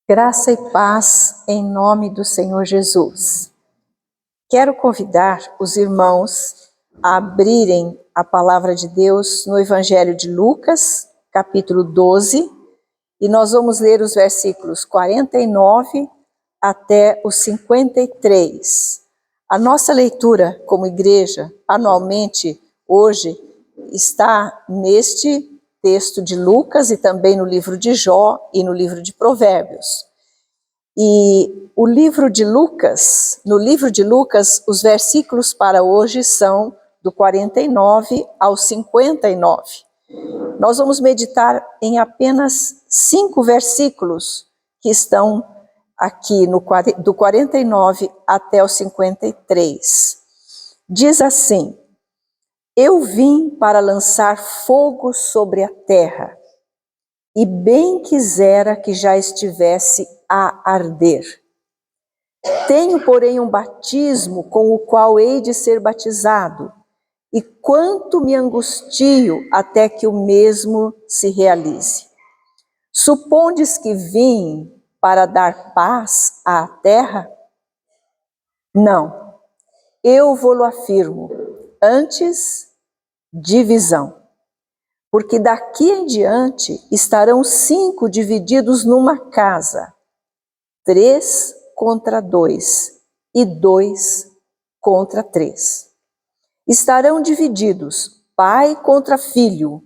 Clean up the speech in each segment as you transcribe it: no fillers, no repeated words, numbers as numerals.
Graça e paz em nome do Senhor Jesus. Quero convidar os irmãos a abrirem a palavra de Deus no Evangelho de Lucas, capítulo 12, e nós vamos ler os versículos 49 até os 53. A nossa leitura como igreja, anualmente, hoje, está neste texto de Lucas e também no livro de Jó e no livro de Provérbios. E no livro de Lucas, os versículos para hoje são do 49 ao 59. Nós vamos meditar em apenas 5 versículos que estão aqui do 49 até o 53. Diz assim: Eu vim para lançar fogo sobre a terra, e bem quisera que já estivesse a arder. Tenho, porém, um batismo com o qual hei de ser batizado, e quanto me angustio até que o mesmo se realize. Supondes que vim para dar paz à terra? Não, eu vou-lo afirmo, antes divisão. Porque daqui em diante estarão 5 divididos numa casa, 3 contra 2 e 2 contra 3. Estarão divididos pai contra filho,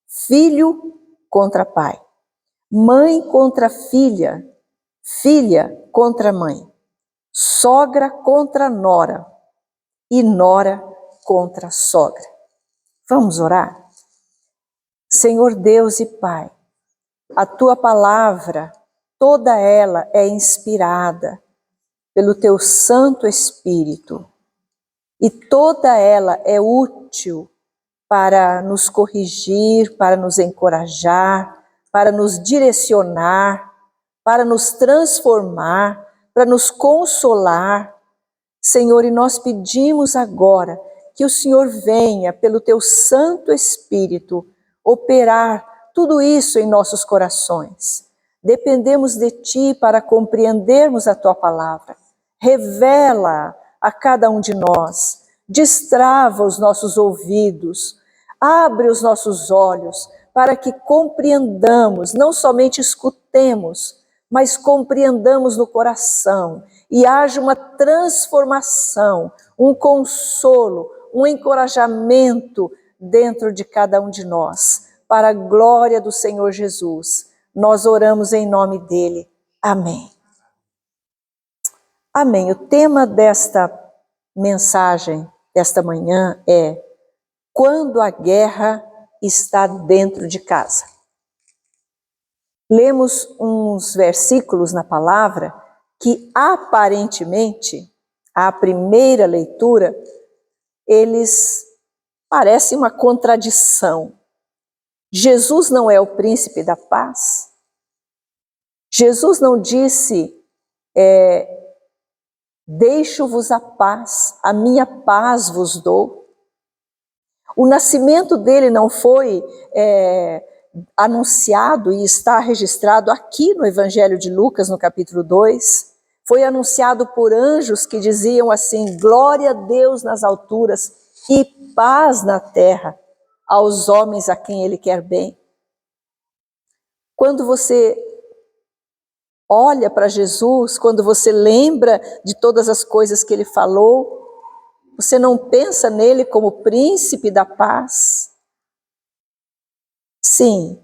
filho contra pai, mãe contra filha, filha contra mãe, sogra contra nora e nora contra sogra. Vamos orar? Senhor Deus e Pai, a Tua palavra, toda ela é inspirada pelo Teu Santo Espírito e toda ela é útil para nos corrigir, para nos encorajar, para nos direcionar, para nos transformar, para nos consolar. Senhor, e nós pedimos agora que o Senhor venha pelo Teu Santo Espírito operar tudo isso em nossos corações. Dependemos de Ti para compreendermos a Tua palavra. Revela a cada um de nós, destrava os nossos ouvidos, abre os nossos olhos para que compreendamos, não somente escutemos, mas compreendamos no coração e haja uma transformação, um consolo, um encorajamento dentro de cada um de nós, para a glória do Senhor Jesus. Nós oramos em nome dele. Amém. Amém. O tema desta mensagem, desta manhã, é: quando a guerra está dentro de casa. Lemos uns versículos na palavra que aparentemente, à primeira leitura, eles parecem uma contradição. Jesus não é o príncipe da paz? Jesus não disse, deixo-vos a paz, a minha paz vos dou? O nascimento dele não foi anunciado e está registrado aqui no Evangelho de Lucas, no capítulo 2. Foi anunciado por anjos que diziam assim: glória a Deus nas alturas e paz na terra aos homens a quem ele quer bem. Quando você olha para Jesus, quando você lembra de todas as coisas que ele falou, você não pensa nele como príncipe da paz? Sim.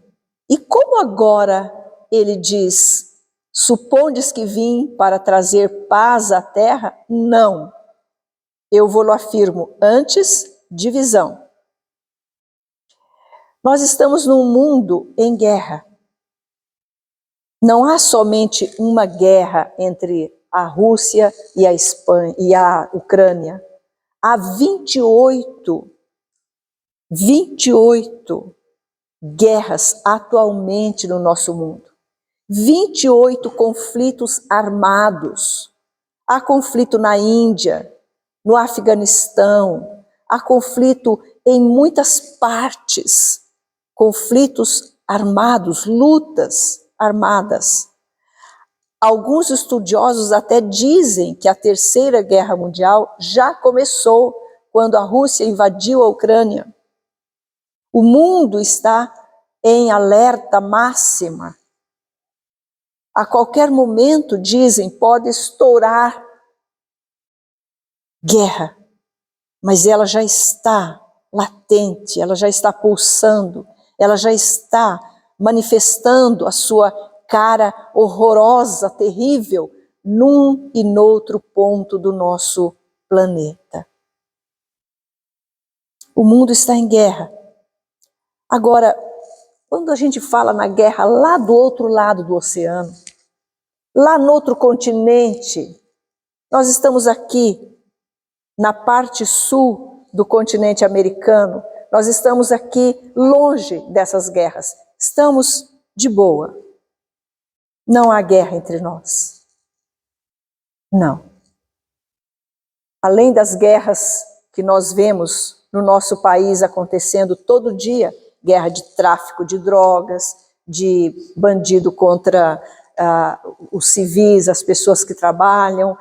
E como agora ele diz: supondes que vim para trazer paz à terra? Não. Eu vou-lo afirmo, antes divisão. Nós estamos num mundo em guerra. Não há somente uma guerra entre a Rússia e a Espanha e a Ucrânia. Há 28 guerras atualmente no nosso mundo. 28 conflitos armados. Há conflito na Índia, no Afeganistão, há conflito em muitas partes, conflitos armados, lutas armadas. Alguns estudiosos até dizem que a Terceira Guerra Mundial já começou quando a Rússia invadiu a Ucrânia. O mundo está em alerta máxima. A qualquer momento, dizem, pode estourar guerra, mas ela já está latente, ela já está pulsando, ela já está manifestando a sua cara horrorosa, terrível, num e noutro ponto do nosso planeta. O mundo está em guerra. Agora, quando a gente fala na guerra lá do outro lado do oceano, lá no outro continente, nós estamos aqui na parte sul do continente americano, nós estamos aqui longe dessas guerras, estamos de boa. Não há guerra entre nós. Não. Além das guerras que nós vemos no nosso país acontecendo todo dia, guerra de tráfico de drogas, de bandido contra os civis, as pessoas que trabalham.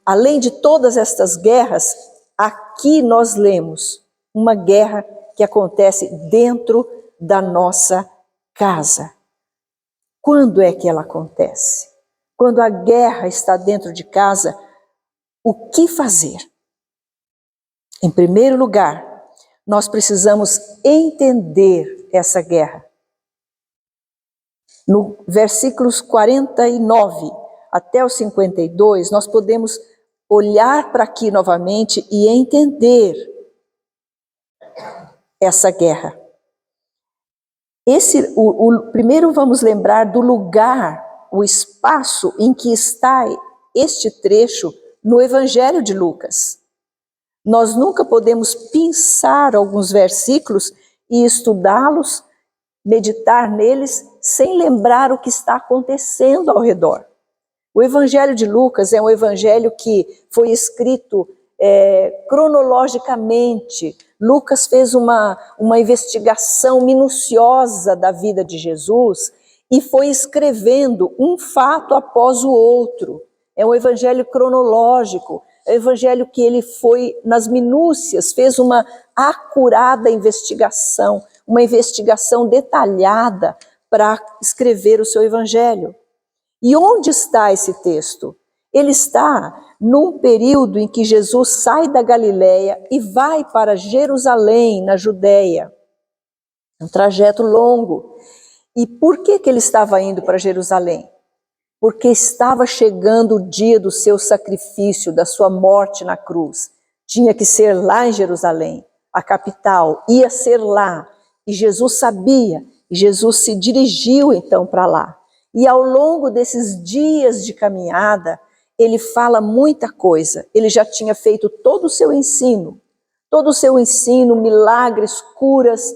Além de todas estas guerras, aqui nós lemos uma guerra que acontece dentro da nossa casa. Quando é que ela acontece? Quando a guerra está dentro de casa, o que fazer? Em primeiro lugar, nós precisamos entender essa guerra. No versículos 49 até os 52, nós podemos olhar para aqui novamente e entender essa guerra. Primeiro vamos lembrar do lugar, o espaço em que está este trecho no Evangelho de Lucas. Nós nunca podemos pensar alguns versículos e estudá-los, meditar neles, sem lembrar o que está acontecendo ao redor. O Evangelho de Lucas é um evangelho que foi escrito cronologicamente. Lucas fez uma investigação minuciosa da vida de Jesus e foi escrevendo um fato após o outro. É um evangelho cronológico, é um evangelho que ele foi nas minúcias, fez uma acurada investigação, uma investigação detalhada para escrever o seu evangelho. E onde está esse texto? Ele está num período em que Jesus sai da Galileia e vai para Jerusalém, na Judéia. Um trajeto longo. E por que ele estava indo para Jerusalém? Porque estava chegando o dia do seu sacrifício, da sua morte na cruz. Tinha que ser lá em Jerusalém, a capital, ia ser lá. E Jesus sabia, e Jesus se dirigiu então para lá. E ao longo desses dias de caminhada, ele fala muita coisa. Ele já tinha feito todo o seu ensino, milagres, curas,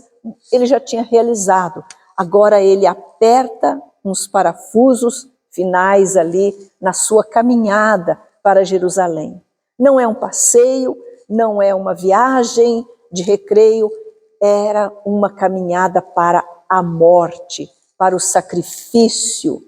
ele já tinha realizado. Agora ele aperta uns parafusos finais ali na sua caminhada para Jerusalém. Não é um passeio, não é uma viagem de recreio, era uma caminhada para a morte, para o sacrifício.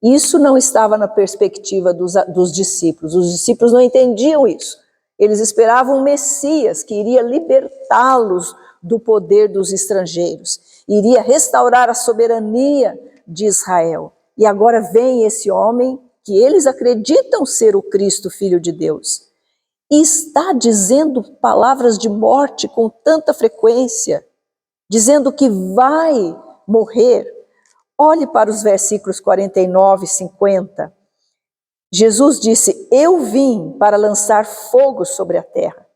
Isso não estava na perspectiva dos discípulos. Os discípulos não entendiam isso. Eles esperavam um Messias que iria libertá-los do poder dos estrangeiros, iria restaurar a soberania de Israel. E agora vem esse homem que eles acreditam ser o Cristo, Filho de Deus, e está dizendo palavras de morte com tanta frequência, dizendo que vai morrer. Olhe para os versículos 49 e 50. Jesus disse: eu vim para lançar fogo sobre a terra.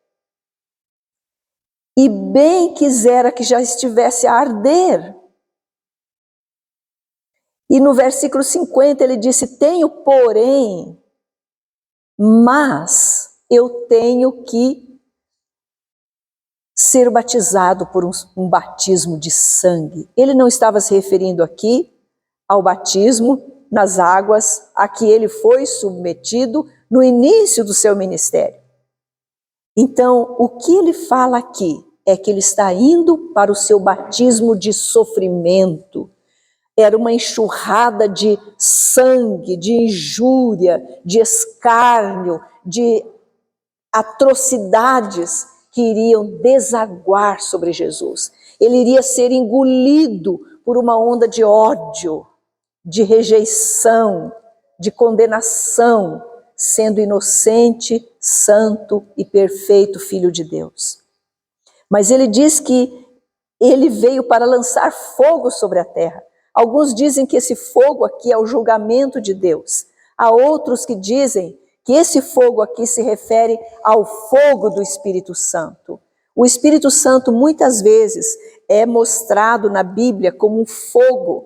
E bem quisera que já estivesse a arder. E no versículo 50 ele disse: tenho, porém, mas eu tenho que ser batizado por um batismo de sangue. Ele não estava se referindo aqui ao batismo nas águas a que ele foi submetido no início do seu ministério. Então, o que ele fala aqui é que ele está indo para o seu batismo de sofrimento. Era uma enxurrada de sangue, de injúria, de escárnio, de atrocidades que iriam desaguar sobre Jesus. Ele iria ser engolido por uma onda de ódio, de rejeição, de condenação, sendo inocente, santo e perfeito Filho de Deus. Mas ele diz que ele veio para lançar fogo sobre a terra. Alguns dizem que esse fogo aqui é o julgamento de Deus. Há outros que dizem que esse fogo aqui se refere ao fogo do Espírito Santo. O Espírito Santo muitas vezes é mostrado na Bíblia como um fogo.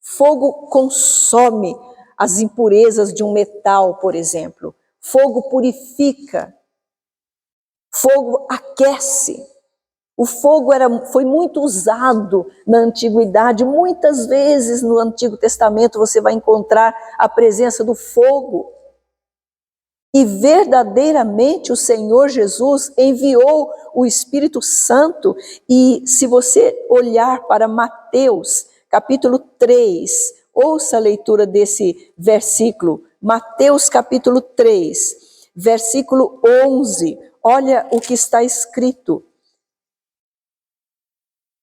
Fogo consome as impurezas de um metal, por exemplo. Fogo purifica. Fogo aquece. O fogo foi muito usado na antiguidade. Muitas vezes no Antigo Testamento você vai encontrar a presença do fogo. E verdadeiramente o Senhor Jesus enviou o Espírito Santo. E se você olhar para Mateus, capítulo 3, ouça a leitura desse versículo. Mateus, capítulo 3, versículo 11. Olha o que está escrito.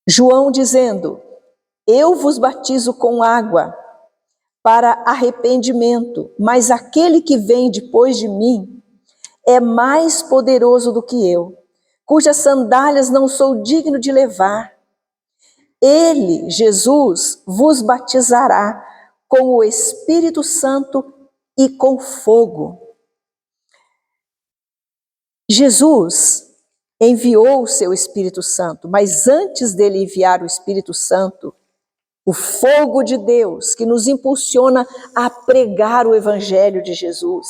João dizendo: eu vos batizo com água para arrependimento, mas aquele que vem depois de mim é mais poderoso do que eu, cujas sandálias não sou digno de levar. Ele, Jesus, vos batizará com o Espírito Santo e com fogo. Jesus enviou o seu Espírito Santo, mas antes dele enviar o Espírito Santo, o fogo de Deus que nos impulsiona a pregar o Evangelho de Jesus,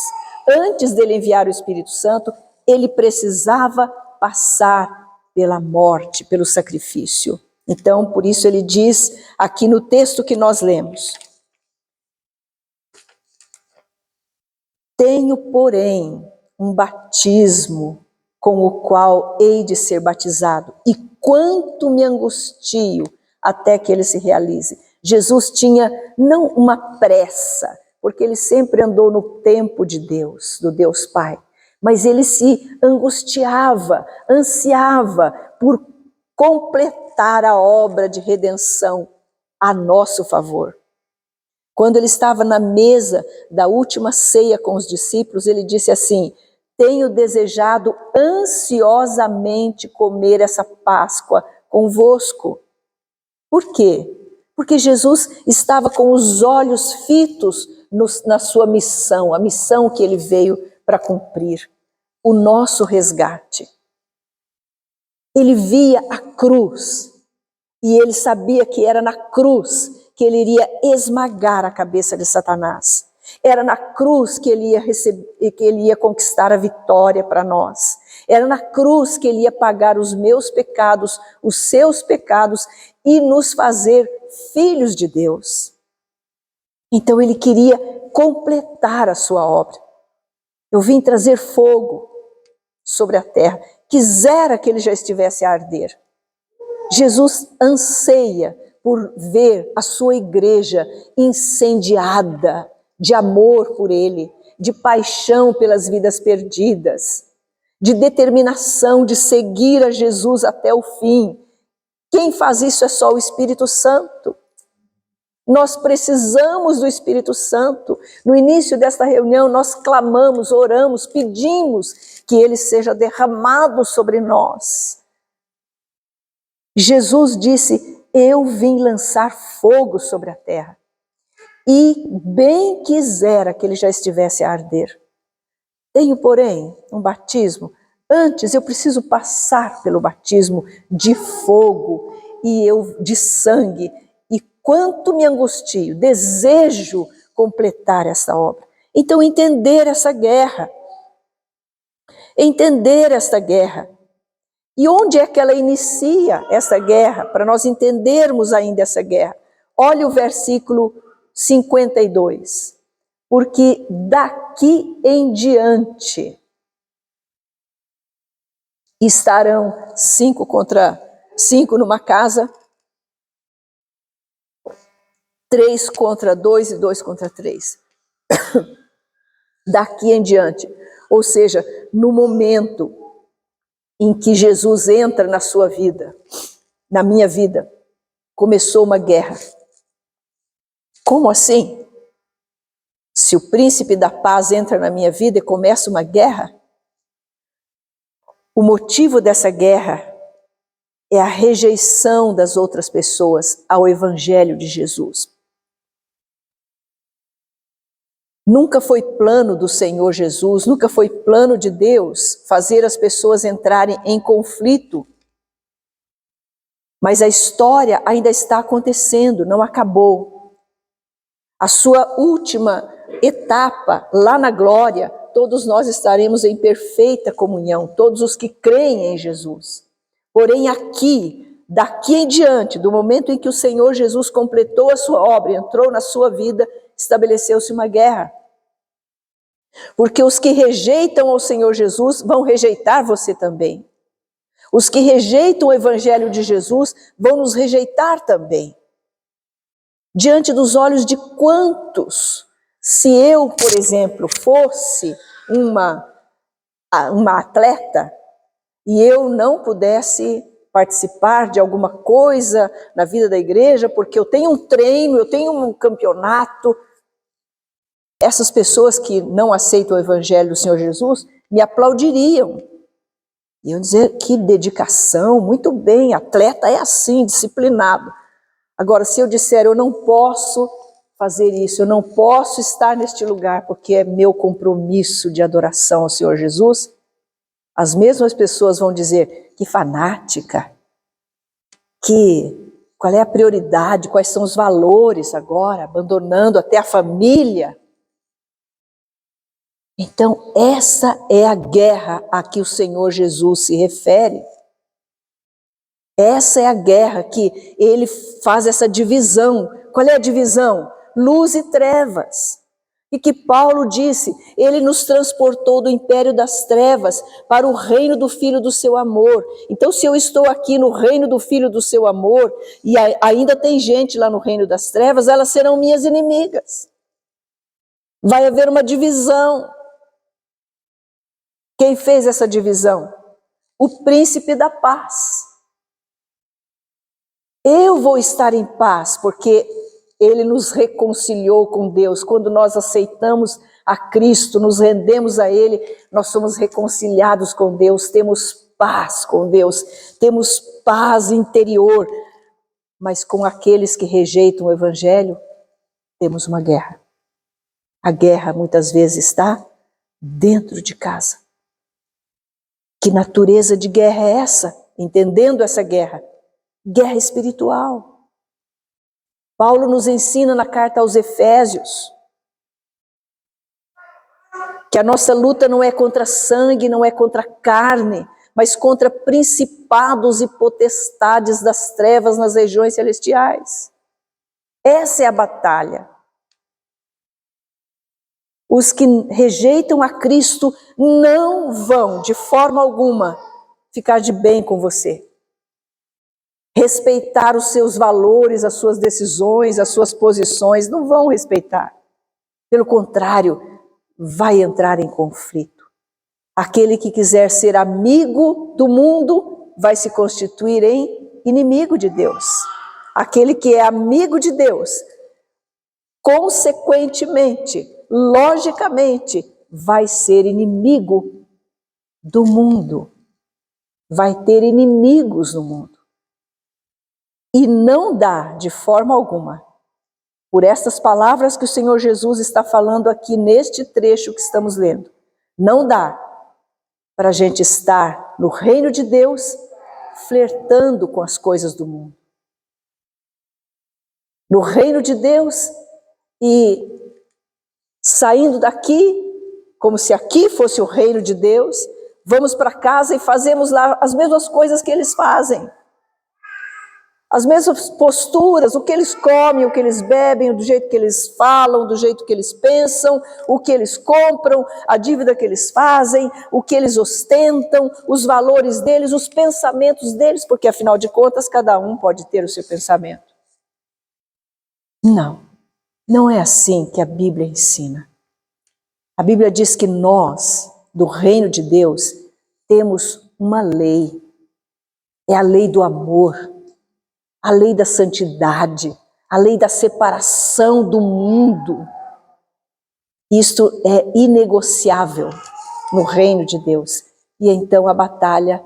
antes dele enviar o Espírito Santo, ele precisava passar pela morte, pelo sacrifício. Então, por isso ele diz aqui no texto que nós lemos: tenho, porém, um batismo com o qual hei de ser batizado, e quanto me angustio até que ele se realize. Jesus tinha não uma pressa, porque ele sempre andou no tempo de Deus, do Deus Pai, mas ele se angustiava, ansiava por completar a obra de redenção a nosso favor. Quando ele estava na mesa da última ceia com os discípulos, ele disse assim: tenho desejado ansiosamente comer essa Páscoa convosco. Por quê? Porque Jesus estava com os olhos fitos na sua missão, a missão que ele veio para cumprir, o nosso resgate. Ele via a cruz e ele sabia que era na cruz que ele iria esmagar a cabeça de Satanás. Era na cruz que ele ia receber, que ele ia conquistar a vitória para nós. Era na cruz que ele ia pagar os meus pecados, os seus pecados e nos fazer filhos de Deus. Então ele queria completar a sua obra. Eu vim trazer fogo sobre a terra. Quisera que ele já estivesse a arder. Jesus anseia por ver a sua igreja incendiada de amor por ele, de paixão pelas vidas perdidas, de determinação de seguir a Jesus até o fim. Quem faz isso é só o Espírito Santo. Nós precisamos do Espírito Santo. No início desta reunião nós clamamos, oramos, pedimos que ele seja derramado sobre nós. Jesus disse: eu vim lançar fogo sobre a terra. E bem quisera que ele já estivesse a arder. Tenho, porém, um batismo. Antes eu preciso passar pelo batismo de fogo e de sangue. E quanto me angustio, desejo completar essa obra. Então entender essa guerra. Entender esta guerra. E onde é que ela inicia essa guerra? Para nós entendermos ainda essa guerra. Olha o versículo 52. Porque daqui em diante estarão 5 contra 5 numa casa, 3 contra 2 e 2 contra 3. Daqui em diante, ou seja, no momento em que Jesus entra na sua vida, na minha vida, começou uma guerra. Como assim? Se o príncipe da paz entra na minha vida e começa uma guerra, o motivo dessa guerra é a rejeição das outras pessoas ao evangelho de Jesus. Nunca foi plano do Senhor Jesus, nunca foi plano de Deus fazer as pessoas entrarem em conflito. Mas a história ainda está acontecendo, não acabou. A sua última etapa, lá na glória, todos nós estaremos em perfeita comunhão, todos os que creem em Jesus. Porém aqui, daqui em diante, do momento em que o Senhor Jesus completou a sua obra, entrou na sua vida, estabeleceu-se uma guerra. Porque os que rejeitam ao Senhor Jesus vão rejeitar você também. Os que rejeitam o evangelho de Jesus vão nos rejeitar também. Diante dos olhos de quantos, se eu, por exemplo, fosse uma atleta e eu não pudesse participar de alguma coisa na vida da igreja, porque eu tenho um treino, eu tenho um campeonato, essas pessoas que não aceitam o evangelho do Senhor Jesus me aplaudiriam. Iam dizer, que dedicação, muito bem, atleta é assim, disciplinado. Agora, se eu disser, eu não posso fazer isso, eu não posso estar neste lugar, porque é meu compromisso de adoração ao Senhor Jesus, as mesmas pessoas vão dizer, que fanática, qual é a prioridade, quais são os valores agora, abandonando até a família. Então, essa é a guerra a que o Senhor Jesus se refere. Essa é a guerra que ele faz essa divisão. Qual é a divisão? Luz e trevas. E que Paulo disse, ele nos transportou do império das trevas para o reino do Filho do seu amor. Então, se eu estou aqui no reino do Filho do seu amor, e ainda tem gente lá no reino das trevas, elas serão minhas inimigas. Vai haver uma divisão. Quem fez essa divisão? O príncipe da paz. Eu vou estar em paz, porque ele nos reconciliou com Deus. Quando nós aceitamos a Cristo, nos rendemos a Ele, nós somos reconciliados com Deus, temos paz com Deus, temos paz interior. Mas com aqueles que rejeitam o Evangelho, temos uma guerra. A guerra muitas vezes está dentro de casa. Que natureza de guerra é essa? Entendendo essa guerra? Guerra espiritual. Paulo nos ensina na carta aos Efésios que a nossa luta não é contra sangue, não é contra carne, mas contra principados e potestades das trevas nas regiões celestiais. Essa é a batalha. Os que rejeitam a Cristo não vão, de forma alguma, ficar de bem com você. Respeitar os seus valores, as suas decisões, as suas posições, não vão respeitar. Pelo contrário, vai entrar em conflito. Aquele que quiser ser amigo do mundo vai se constituir em inimigo de Deus. Aquele que é amigo de Deus, consequentemente, logicamente, vai ser inimigo do mundo. Vai ter inimigos no mundo. E não dá, de forma alguma, por estas palavras que o Senhor Jesus está falando aqui neste trecho que estamos lendo, não dá para a gente estar no reino de Deus flertando com as coisas do mundo. No reino de Deus e saindo daqui, como se aqui fosse o reino de Deus, vamos para casa e fazemos lá as mesmas coisas que eles fazem. As mesmas posturas, o que eles comem, o que eles bebem, do jeito que eles falam, do jeito que eles pensam, o que eles compram, a dívida que eles fazem, o que eles ostentam, os valores deles, os pensamentos deles, porque afinal de contas cada um pode ter o seu pensamento. Não, não é assim que a Bíblia ensina. A Bíblia diz que nós, do reino de Deus, temos uma lei. É a lei do amor, a lei da santidade, a lei da separação do mundo. Isto é inegociável no reino de Deus. E então a batalha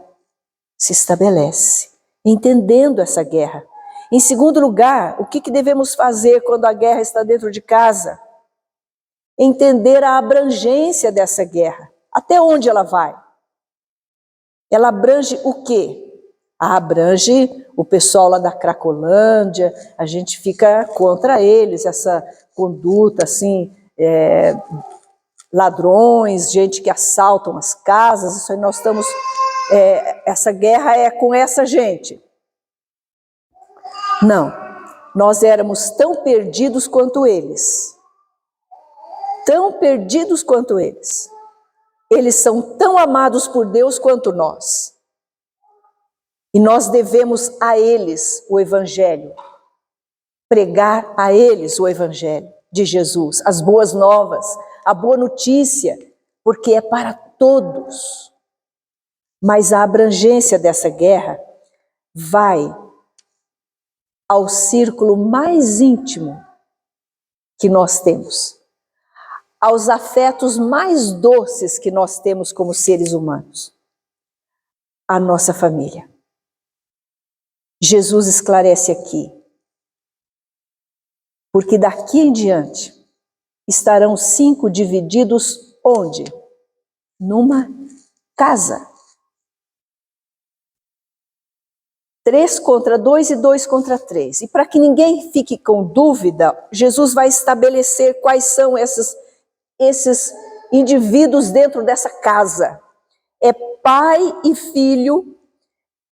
se estabelece, entendendo essa guerra. Em segundo lugar, o que devemos fazer quando a guerra está dentro de casa? Entender a abrangência dessa guerra. Até onde ela vai? Ela abrange o quê? Abrange o pessoal lá da Cracolândia, a gente fica contra eles, essa conduta assim, ladrões, gente que assaltam as casas, isso aí nós estamos, essa guerra é com essa gente. Não, nós éramos tão perdidos quanto eles. Tão perdidos quanto eles. Eles são tão amados por Deus quanto nós. E nós devemos a eles o Evangelho. Pregar a eles o Evangelho de Jesus, as boas novas, a boa notícia, porque é para todos. Mas a abrangência dessa guerra vai ao círculo mais íntimo que nós temos, aos afetos mais doces que nós temos como seres humanos, a nossa família. Jesus esclarece aqui, porque daqui em diante estarão 5 divididos onde? Numa casa. 3 contra 2 e 2 contra 3. E para que ninguém fique com dúvida, Jesus vai estabelecer quais são esses indivíduos dentro dessa casa. É pai e filho,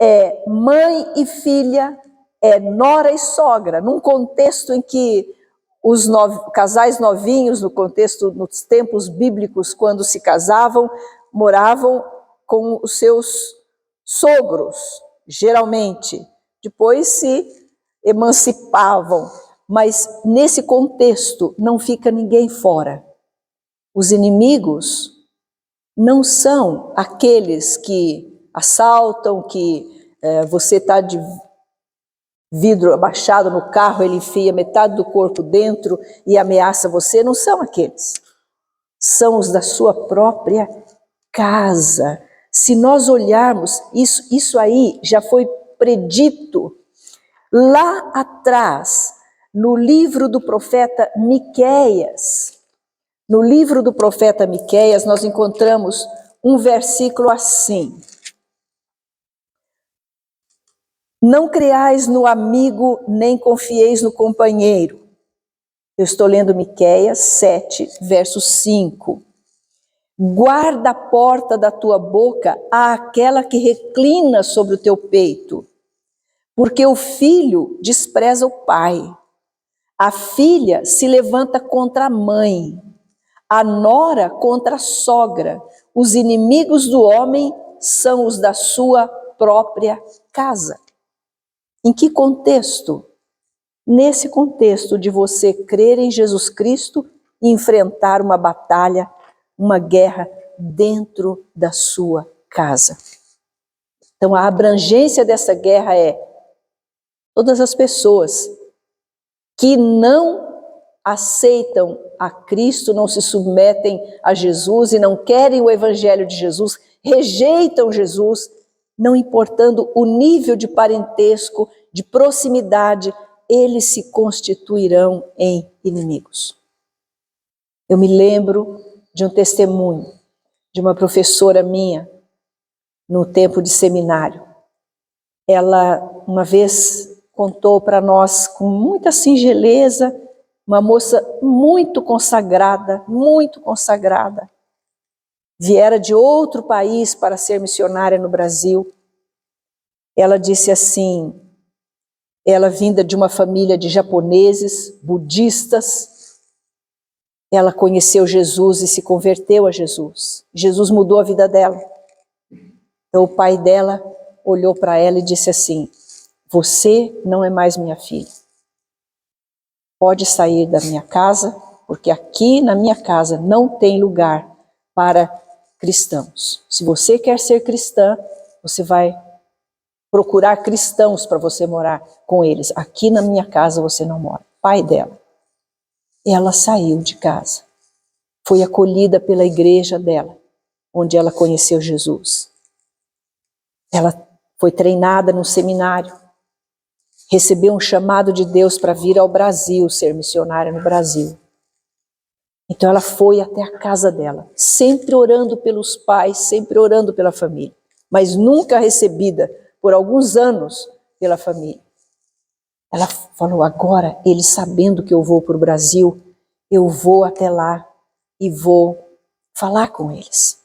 é mãe e filha, é nora e sogra, num contexto em que os casais novinhos, no contexto, nos tempos bíblicos, quando se casavam, moravam com os seus sogros, geralmente. Depois se emancipavam, mas nesse contexto não fica ninguém fora. Os inimigos não são aqueles que assaltam, que você está de vidro abaixado no carro, ele enfia metade do corpo dentro e ameaça você. Não são aqueles. São os da sua própria casa. Se nós olharmos, isso aí já foi predito lá atrás, no livro do profeta Miqueias. No livro do profeta Miqueias, nós encontramos um versículo assim: não creais no amigo, nem confieis no companheiro. Eu estou lendo Miqueias 7, verso 5. Guarda a porta da tua boca àquela que reclina sobre o teu peito, porque o filho despreza o pai, a filha se levanta contra a mãe, a nora contra a sogra. Os inimigos do homem são os da sua própria casa. Em que contexto? Nesse contexto de você crer em Jesus Cristo e enfrentar uma batalha, uma guerra dentro da sua casa. Então a abrangência dessa guerra é todas as pessoas que não aceitam a Cristo, não se submetem a Jesus e não querem o Evangelho de Jesus, rejeitam Jesus, não importando o nível de parentesco, de proximidade, eles se constituirão em inimigos. Eu me lembro de um testemunho de uma professora minha no tempo de seminário. Ela uma vez contou para nós com muita singeleza, uma moça muito consagrada, viera de outro país para ser missionária no Brasil. Ela disse assim, ela vinda de uma família de japoneses, budistas, ela conheceu Jesus e se converteu a Jesus. Jesus mudou a vida dela. Então o pai dela olhou para ela e disse assim: você não é mais minha filha. pode sair da minha casa, porque aqui na minha casa não tem lugar para cristãos. Se você quer ser cristã, você vai procurar cristãos para você morar com eles. Aqui na minha casa você não mora. Pai dela. Ela saiu de casa. Foi acolhida pela igreja dela, onde ela conheceu Jesus. Ela foi treinada no seminário. Recebeu um chamado de Deus para vir ao Brasil, ser missionária no Brasil. Então ela foi até a casa dela, sempre orando pelos pais, sempre orando pela família, mas nunca recebida por alguns anos pela família. Ela falou, agora, eles sabendo que eu vou para o Brasil, eu vou até lá e vou falar com eles.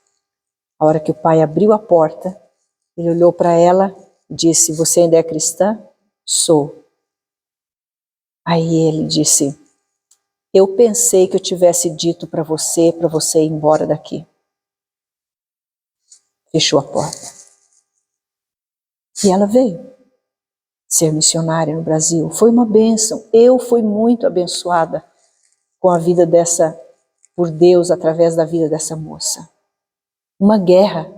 A hora que o pai abriu a porta, ele olhou para ela e disse, você ainda é cristã? Sou. Aí ele disse, eu pensei que eu tivesse dito para você ir embora daqui. Fechou a porta. E ela veio ser missionária no Brasil. Foi uma bênção. Eu fui muito abençoada com a vida por Deus, através da vida dessa moça. Uma guerra.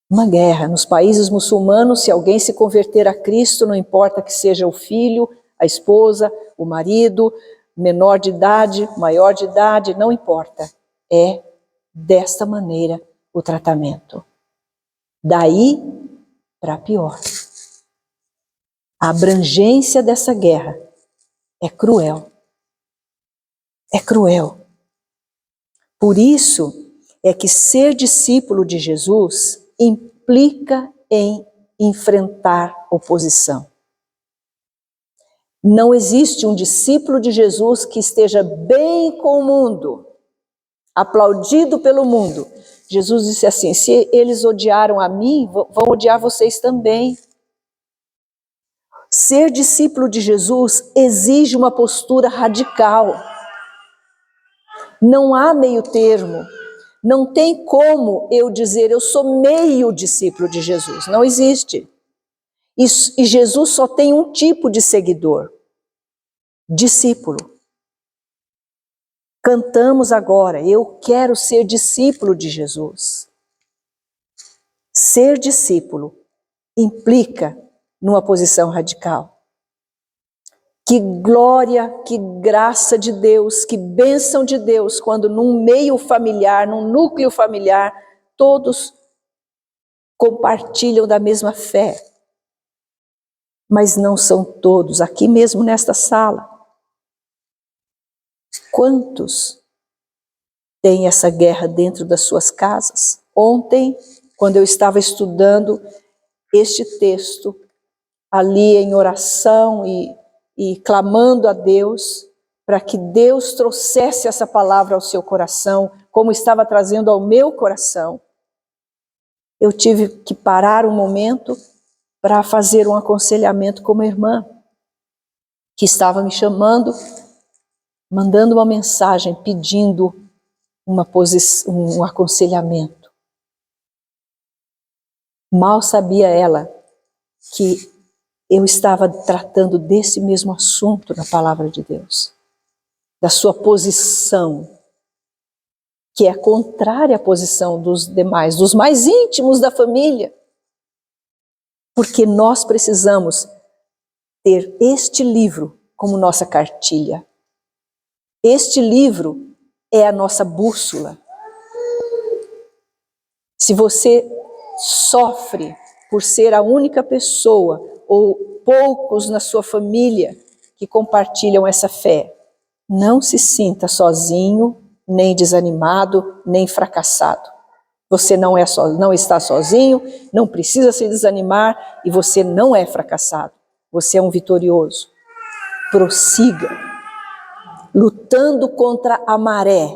Uma guerra. Nos países muçulmanos, se alguém se converter a Cristo, não importa que seja o filho, a esposa, o marido, menor de idade, maior de idade, não importa. É desta maneira o tratamento. Daí para pior. A abrangência dessa guerra é cruel. É cruel. Por isso é que ser discípulo de Jesus implica em enfrentar oposição. Não existe um discípulo de Jesus que esteja bem com o mundo, aplaudido pelo mundo. Jesus disse assim, se eles odiaram a mim, vão odiar vocês também. Ser discípulo de Jesus exige uma postura radical. Não há meio termo. Não tem como eu dizer, eu sou meio discípulo de Jesus. Não existe. E Jesus só tem um tipo de seguidor. Discípulo. Cantamos agora, eu quero ser discípulo de Jesus. Ser discípulo implica numa posição radical. Que glória, que graça de Deus, que bênção de Deus, quando num meio familiar, num núcleo familiar, todos compartilham da mesma fé. Mas não são todos, aqui mesmo nesta sala. Quantos têm essa guerra dentro das suas casas? Ontem, quando eu estava estudando este texto, ali em oração e clamando a Deus, para que Deus trouxesse essa palavra ao seu coração, como estava trazendo ao meu coração, eu tive que parar um momento para fazer um aconselhamento com uma irmã, que estava me chamando, mandando uma mensagem, pedindo um aconselhamento. Mal sabia ela que eu estava tratando desse mesmo assunto na palavra de Deus, da sua posição, que é contrária à posição dos demais, dos mais íntimos da família. Porque nós precisamos ter este livro como nossa cartilha. Este livro é a nossa bússola. Se você sofre por ser a única pessoa ou poucos na sua família que compartilham essa fé, não se sinta sozinho, nem desanimado, nem fracassado. Você não está sozinho, não precisa se desanimar e você não é fracassado. Você é um vitorioso. Prossiga, lutando contra a maré.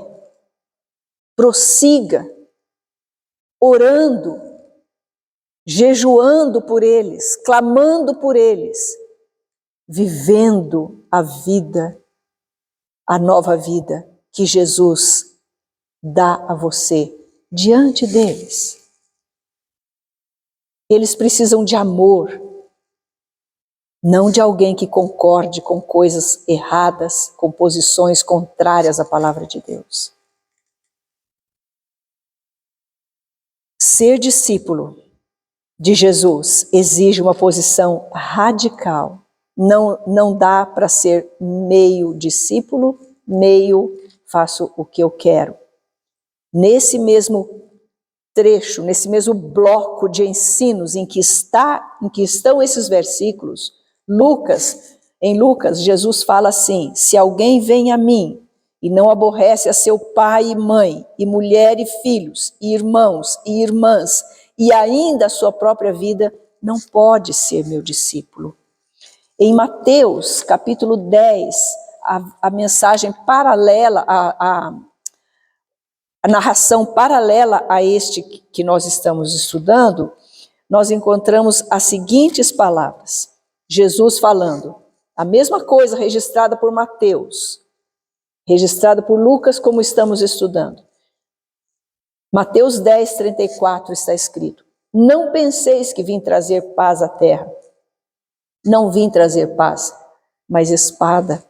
Prossiga, orando, jejuando por eles, clamando por eles, vivendo a vida, a nova vida que Jesus dá a você diante deles. Eles precisam de amor, não de alguém que concorde com coisas erradas, com posições contrárias à palavra de Deus. Ser discípulo de Jesus exige uma posição radical. Não dá para ser meio discípulo, meio faço o que eu quero. Nesse mesmo trecho, nesse mesmo bloco de ensinos em que estão esses versículos, em Lucas, Jesus fala assim: se alguém vem a mim e não aborrece a seu pai e mãe, e mulher e filhos, e irmãos e irmãs, e ainda a sua própria vida, não pode ser meu discípulo. Em Mateus, capítulo 10, a mensagem paralela, a narração paralela a este que nós estamos estudando, nós encontramos as seguintes palavras. Jesus falando, a mesma coisa registrada por Mateus, registrada por Lucas, como estamos estudando. Mateus 10, 34 está escrito: não penseis que vim trazer paz à terra. Não vim trazer paz, mas espada.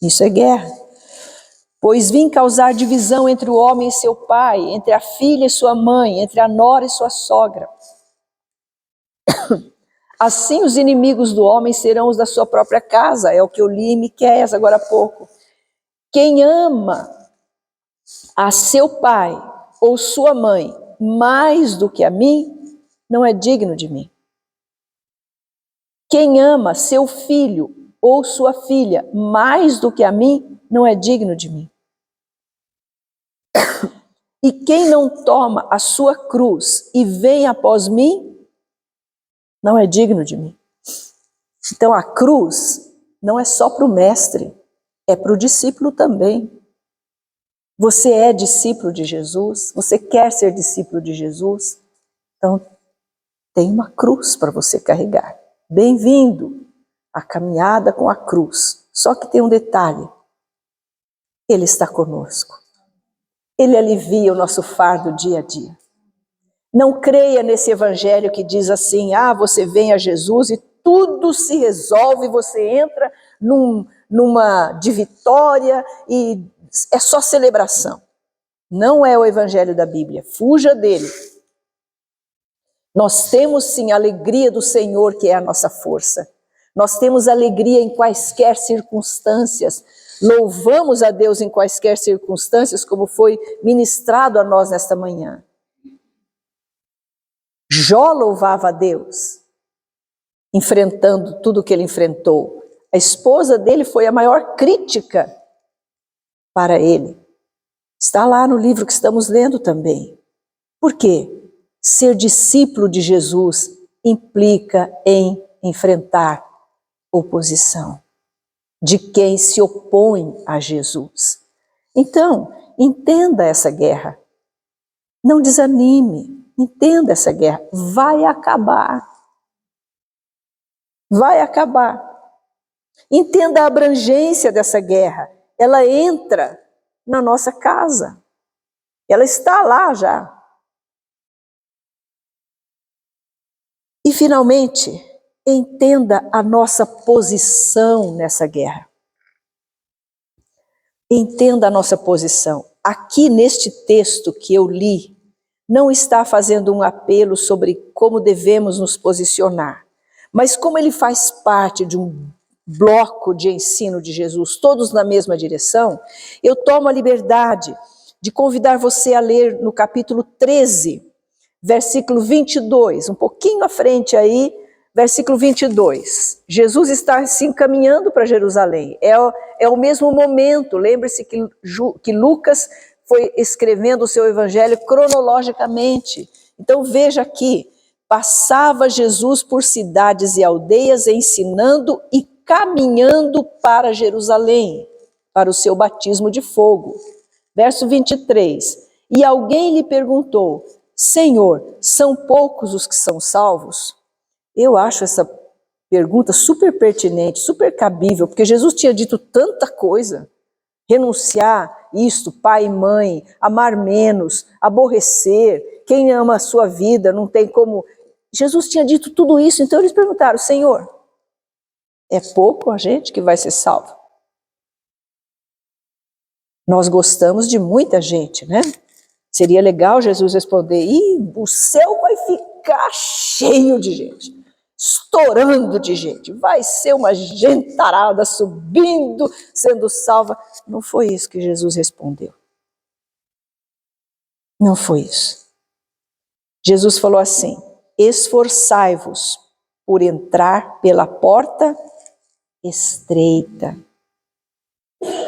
Isso é guerra. Pois vim causar divisão entre o homem e seu pai, entre a filha e sua mãe, entre a nora e sua sogra. Assim os inimigos do homem serão os da sua própria casa, é o que eu li em Miqueias agora há pouco. Quem ama a seu pai ou sua mãe mais do que a mim, não é digno de mim. Quem ama seu filho ou sua filha mais do que a mim, não é digno de mim. E quem não toma a sua cruz e vem após mim, não é digno de mim. Então a cruz não é só para o mestre, é para o discípulo também. Você é discípulo de Jesus? Você quer ser discípulo de Jesus? Então tem uma cruz para você carregar. Bem-vindo à caminhada com a cruz. Só que tem um detalhe: Ele está conosco. Ele alivia o nosso fardo dia a dia. Não creia nesse evangelho que diz assim: você vem a Jesus e tudo se resolve, você entra numa de vitória e é só celebração. Não é o evangelho da Bíblia, fuja dele. Nós temos sim a alegria do Senhor, que é a nossa força. Nós temos alegria em quaisquer circunstâncias. Louvamos a Deus em quaisquer circunstâncias, como foi ministrado a nós nesta manhã. Jó louvava a Deus, enfrentando tudo o que ele enfrentou. A esposa dele foi a maior crítica para ele. Está lá no livro que estamos lendo também. Por quê? Ser discípulo de Jesus implica em enfrentar oposição de quem se opõe a Jesus. Então, entenda essa guerra. Não desanime. Entenda essa guerra. Vai acabar. Vai acabar. Entenda a abrangência dessa guerra. Ela entra na nossa casa. Ela está lá já. E, finalmente, entenda a nossa posição nessa guerra. Entenda a nossa posição. Aqui neste texto que eu li, não está fazendo um apelo sobre como devemos nos posicionar, mas como ele faz parte de um bloco de ensino de Jesus, todos na mesma direção, eu tomo a liberdade de convidar você a ler no capítulo 13, versículo 22, um pouquinho à frente aí, versículo 22. Jesus está se encaminhando para Jerusalém. É o mesmo momento. Lembre-se que Lucas foi escrevendo o seu evangelho cronologicamente. Então veja aqui, passava Jesus por cidades e aldeias ensinando e caminhando para Jerusalém, para o seu batismo de fogo. Verso 23. E alguém lhe perguntou: Senhor, são poucos os que são salvos? Eu acho essa pergunta super pertinente, super cabível, porque Jesus tinha dito tanta coisa. Renunciar isto, pai e mãe, amar menos, aborrecer, quem ama a sua vida não tem como... Jesus tinha dito tudo isso, então eles perguntaram: Senhor, É pouco a gente que vai ser salvo. Nós gostamos de muita gente, né? Seria legal Jesus responder, o céu vai ficar cheio de gente, estourando de gente, vai ser uma gentarada subindo, sendo salva. Não foi isso que Jesus respondeu. Não foi isso. Jesus falou assim, esforçai-vos por entrar pela porta estreita.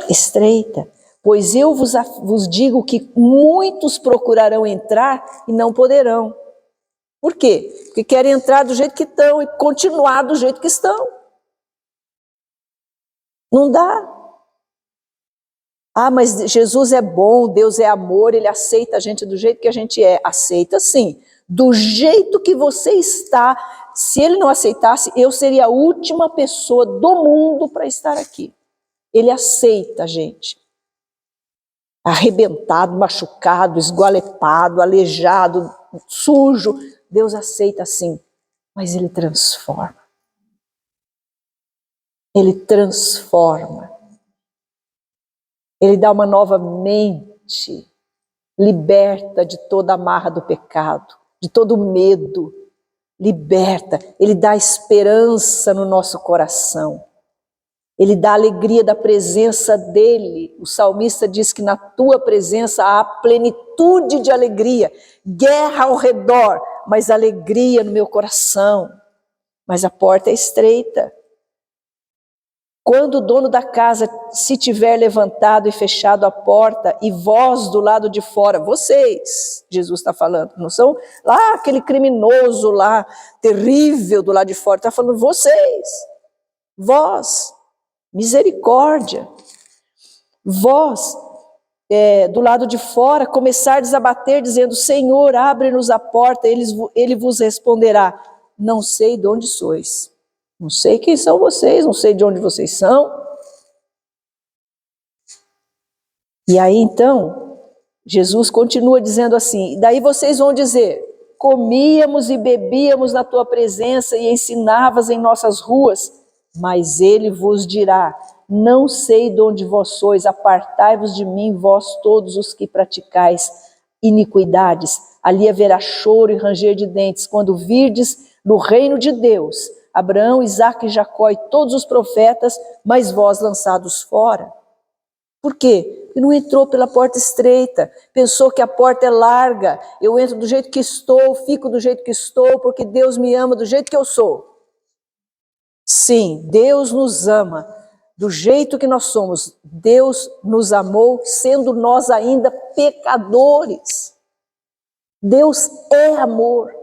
Estreita. Pois eu vos digo que muitos procurarão entrar e não poderão. Por quê? Porque querem entrar do jeito que estão e continuar do jeito que estão. Não dá. Ah, mas Jesus é bom, Deus é amor, Ele aceita a gente do jeito que a gente é. Aceita sim. Do jeito que você está. Se Ele não aceitasse, eu seria a última pessoa do mundo para estar aqui. Ele aceita a gente. Arrebentado, machucado, esgualepado, aleijado, sujo. Deus aceita sim, mas Ele transforma. Ele transforma. Ele dá uma nova mente, liberta de toda a amarra do pecado, de todo medo, liberta. Ele dá esperança no nosso coração. Ele dá alegria da presença dele. O salmista diz que na tua presença há plenitude de alegria. Guerra ao redor, mas alegria no meu coração. Mas a porta é estreita. Quando o dono da casa se tiver levantado e fechado a porta, e vós do lado de fora, vocês, Jesus está falando, não são lá aquele criminoso lá, terrível do lado de fora, está falando vocês, vós. Misericórdia. Vós, do lado de fora, começardes a bater, dizendo, Senhor, abre-nos a porta. Ele vos responderá, não sei de onde sois. Não sei quem são vocês, não sei de onde vocês são. E aí, então, Jesus continua dizendo assim, daí vocês vão dizer, comíamos e bebíamos na tua presença e ensinavas em nossas ruas. Mas ele vos dirá, não sei de onde vós sois, apartai-vos de mim, vós todos os que praticais iniquidades. Ali haverá choro e ranger de dentes, quando virdes no reino de Deus, Abraão, Isaque, Jacó e todos os profetas, mas vós lançados fora. Por quê? Porque não entrou pela porta estreita, pensou que a porta é larga, eu entro do jeito que estou, fico do jeito que estou, porque Deus me ama do jeito que eu sou. Sim, Deus nos ama do jeito que nós somos. Deus nos amou sendo nós ainda pecadores. Deus é amor.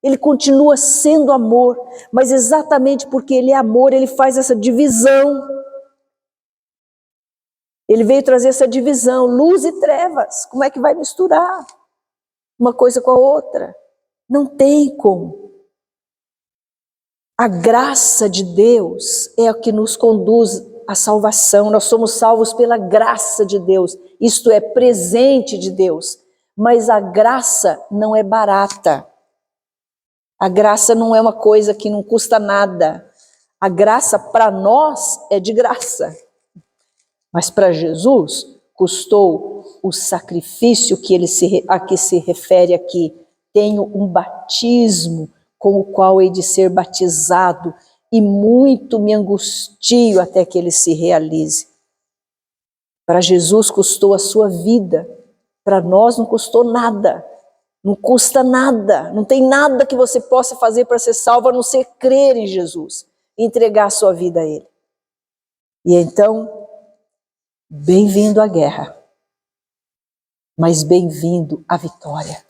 Ele continua sendo amor, mas exatamente porque Ele é amor, Ele faz essa divisão. Ele veio trazer essa divisão, luz e trevas. Como é que vai misturar uma coisa com a outra? Não tem como. A graça de Deus é o que nos conduz à salvação. Nós somos salvos pela graça de Deus. Isto é, presente de Deus. Mas a graça não é barata. A graça não é uma coisa que não custa nada. A graça para nós é de graça. Mas para Jesus custou o sacrifício a que se refere aqui. Tenho um batismo com o qual hei de ser batizado, e muito me angustio até que ele se realize. Para Jesus custou a sua vida, para nós não custou nada, não custa nada, não tem nada que você possa fazer para ser salvo, a não ser crer em Jesus, entregar a sua vida a Ele. E então, bem-vindo à guerra, mas bem-vindo à vitória.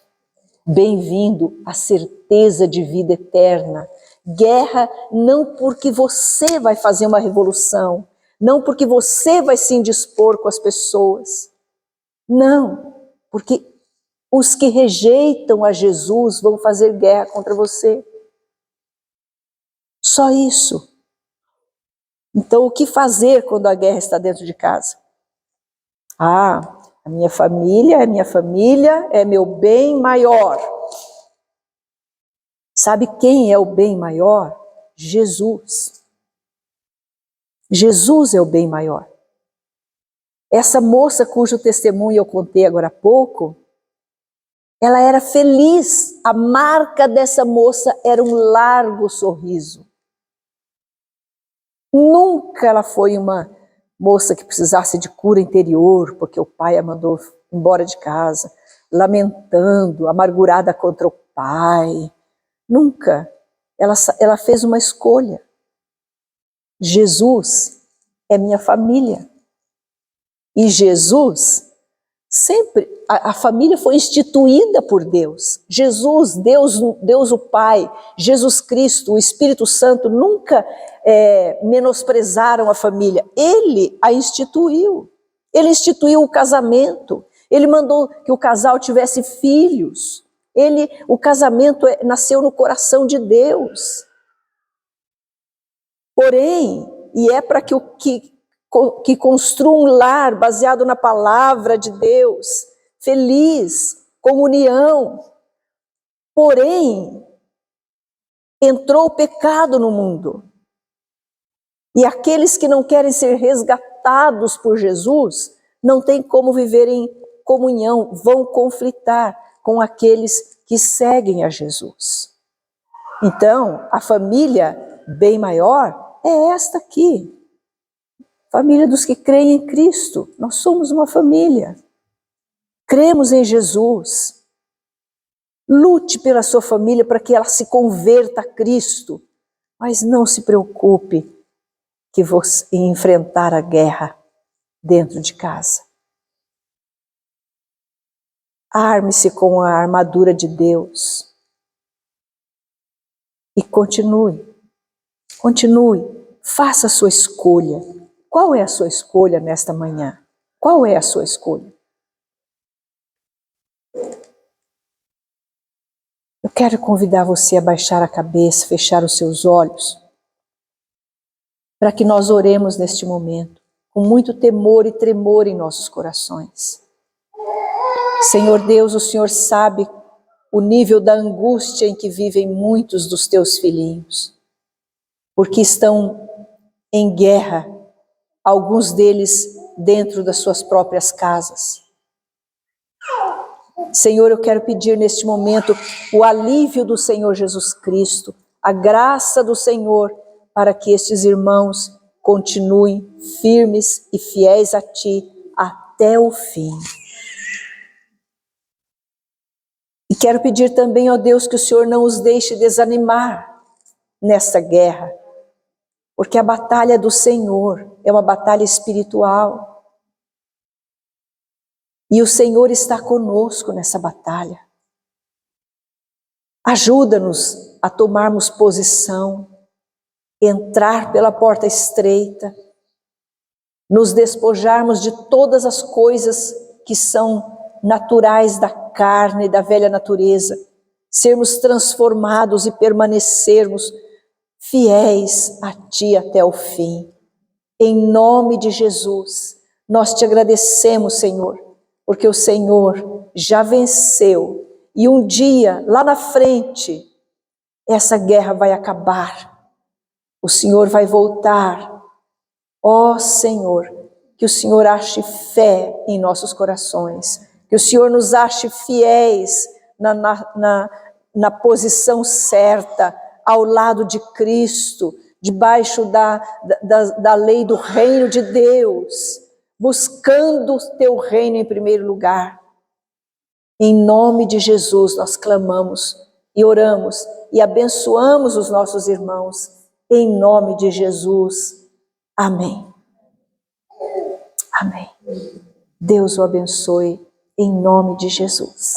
Bem-vindo à certeza de vida eterna. Guerra não porque você vai fazer uma revolução, não porque você vai se indispor com as pessoas. Não, porque os que rejeitam a Jesus vão fazer guerra contra você. Só isso. Então, o que fazer quando a guerra está dentro de casa? Ah, a minha família é meu bem maior. Sabe quem é o bem maior? Jesus. Jesus é o bem maior. Essa moça cujo testemunho eu contei agora há pouco, ela era feliz. A marca dessa moça era um largo sorriso. Nunca ela foi uma moça que precisasse de cura interior, porque o pai a mandou embora de casa, lamentando, amargurada contra o pai. Nunca. Ela fez uma escolha. Jesus é minha família. E Jesus, sempre, a família foi instituída por Deus. Jesus, Deus o Pai, Jesus Cristo, o Espírito Santo, nunca menosprezaram a família. Ele a instituiu. Ele instituiu o casamento. Ele mandou que o casal tivesse filhos. O casamento nasceu no coração de Deus. Porém, e é para que construa um lar baseado na palavra de Deus, feliz, com união. Porém, entrou o pecado no mundo. E aqueles que não querem ser resgatados por Jesus, não têm como viver em comunhão, vão conflitar com aqueles que seguem a Jesus. Então, a família bem maior é esta aqui. Família dos que creem em Cristo. Nós somos uma família. Cremos em Jesus. Lute pela sua família para que ela se converta a Cristo. Mas não se preocupe em enfrentar a guerra dentro de casa. Arme-se com a armadura de Deus. E continue. Continue. Faça a sua escolha. Qual é a sua escolha nesta manhã? Qual é a sua escolha? Eu quero convidar você a baixar a cabeça, fechar os seus olhos, para que nós oremos neste momento, com muito temor e tremor em nossos corações. Senhor Deus, o Senhor sabe o nível da angústia em que vivem muitos dos teus filhinhos, porque estão em guerra, alguns deles dentro das suas próprias casas. Senhor, eu quero pedir neste momento o alívio do Senhor Jesus Cristo, a graça do Senhor, para que estes irmãos continuem firmes e fiéis a Ti até o fim. E quero pedir também, ó Deus, que o Senhor não os deixe desanimar nessa guerra, porque a batalha do Senhor é uma batalha espiritual. E o Senhor está conosco nessa batalha. Ajuda-nos a tomarmos posição, entrar pela porta estreita, nos despojarmos de todas as coisas que são naturais da carne, da velha natureza, sermos transformados e permanecermos fiéis a Ti até o fim. Em nome de Jesus, nós Te agradecemos, Senhor, porque o Senhor já venceu e um dia, lá na frente, essa guerra vai acabar. O Senhor vai voltar. Ó Senhor, que o Senhor ache fé em nossos corações, que o Senhor nos ache fiéis na posição certa, ao lado de Cristo, debaixo da lei do reino de Deus, buscando o Teu reino em primeiro lugar. Em nome de Jesus nós clamamos e oramos e abençoamos os nossos irmãos. Em nome de Jesus. Amém. Amém. Deus o abençoe em nome de Jesus.